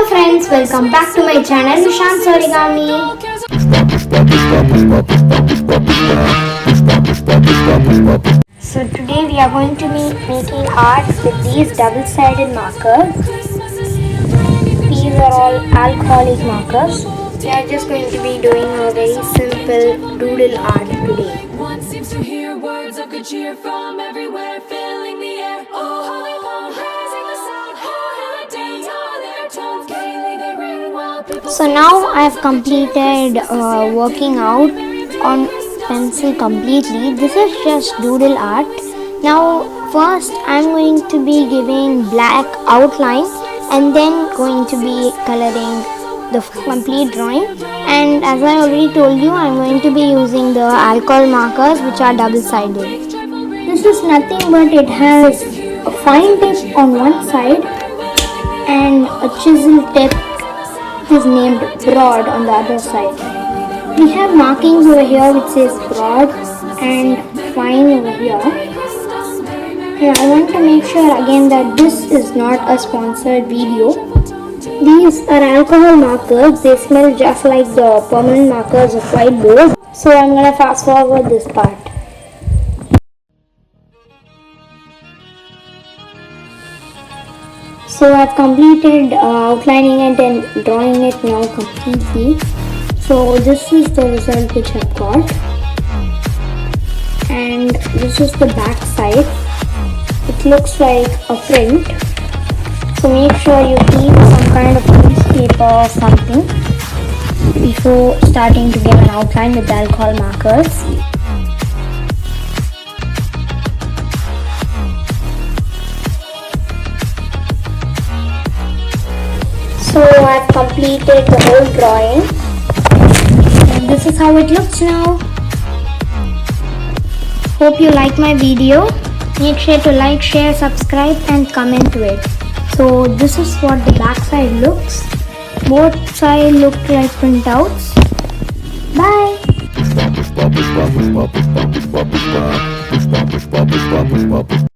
friends, welcome back to my channel Rishan's Origami. So today we are going to be making arts with these double-sided markers. These are all alcoholic markers. We are just going to be doing a very simple doodle art today. One seems to hear words of good cheer from everywhere, filling the air. Oh, holy home, raising the sound. Oh, and dance all their tones, gaily they ring while people. So now I have completed working out on pencil completely. This is just doodle art. Now first I am going to be giving black outline and then going to be coloring the complete drawing, and as I already told you, I am going to be using the alcohol markers which are double-sided. This is nothing but it has a fine tip on one side and a chisel tip is named broad on the other side. We have markings over here which says broad and fine over here. And I want to make sure again that this is not a sponsored video. These are alcohol markers. They smell just like the permanent markers of whiteboard. So I'm going to fast forward this part. So I've completed outlining it and drawing it now completely. So this is the result which I've got. And this is the back side. It looks like a print. So make sure you keep some kind of newspaper or something before starting to give an outline with the alcohol markers. So I've completed the whole drawing and this is how it looks now. Hope you like my video. Make sure to like, share, subscribe and comment to it. So this is what the back side looks. Both sides look like printouts. Bye.